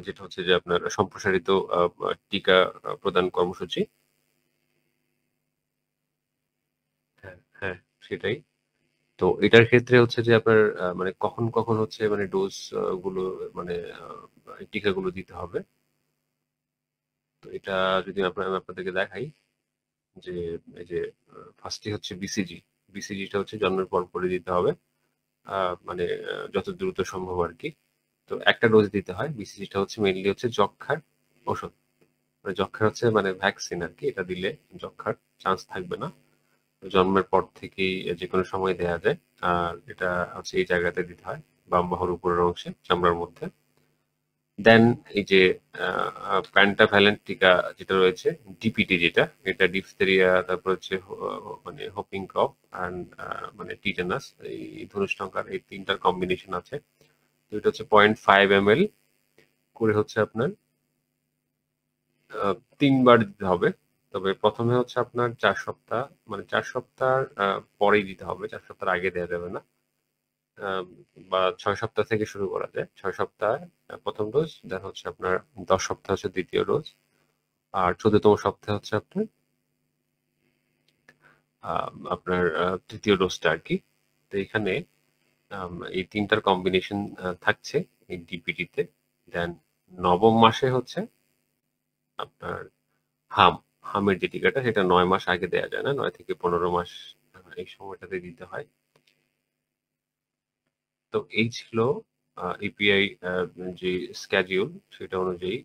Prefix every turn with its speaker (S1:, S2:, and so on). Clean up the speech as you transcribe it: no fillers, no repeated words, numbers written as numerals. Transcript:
S1: যেটা হচ্ছে যে আপনার সম্প্রসারিত টিকা প্রদান কর্মসূচি। হ্যাঁ, হ্যাঁ, সেটাই। তো এটার ক্ষেত্রে হচ্ছে যে আপনার মানে কখন হচ্ছে মানে ডোজ গুলো মানে আ টিকাগুলো দিতে হবে। তো এটা যদি আমি আপনাদেরকে দেখাই যে এই যে ফার্স্টে হচ্ছে বিসিজি। বিসিজিটা হচ্ছে জন্মের পরপরই দিতে হবে। আ মানে যত দ্রুত সম্ভব আরকি। তো একটা ডোজ দিতে হয়। বিসিজিটা হচ্ছে মেইনলি হচ্ছে যক্ষ্মার ওষুধ। মানে যক্ষ্মার হচ্ছে মানে ভ্যাকসিন আরকি। এটা দিলে যক্ষ্মার চান্স থাকবে না। জন্মের পর থেকেই যেকোনো সময় দেয়া যায়। আর এটা হচ্ছে এই জায়গাতে দিতে হয়। বাম বাহুর উপরের অংশে, চামড়ার মধ্যে। দেন এই যে আ আ পেন্টাভ্যালেন্ট টিকা যেটা রয়েছে, ডিপিটি যেটা, এটা ডিপথেরিয়া, তারপর হচ্ছে মানে হোপিং কফ অ্যান্ড মানে টিটেনাস, এই ধনুষ্টঙ্কার এই ৩ টার কম্বিনেশন আছে। তো এটা হচ্ছে 0.5 ml করে হচ্ছে আপনার ৩ বার দিতে হবে। তবে ১ম এ হচ্ছে আপনার ৪ সপ্তাহ মানে ৪ সপ্তাহ পরেই দিতে হবে। ৪ সপ্তাহের আগে দেয়া যাবে না। আ বা ৬ সপ্তাহ থেকে শুরু করা যায়। ৬ সপ্তাহে ১ম ডোজ, দেন হচ্ছে আপনার ১০ সপ্তাহ হচ্ছে ২য় ডোজ। আর ১৪তম সপ্তাহে হচ্ছে আ আপনার ৩য় ডোজটা আরকি। তো এখানে এই ৩ টার কম্বিনেশন থাকছে এই ডিপিটিতে। দেন ৯ম মাসে হচ্ছে আপনার হাম, হামের যে টিকাটা সেটা ৯ মাস আগে দেয়া যায় না। ৯ থেকে ১৫ মাস এই সময়টাতে দিতে হয়। তো এই ছিল এপিআই যে schedule সেটা অনুযায়ী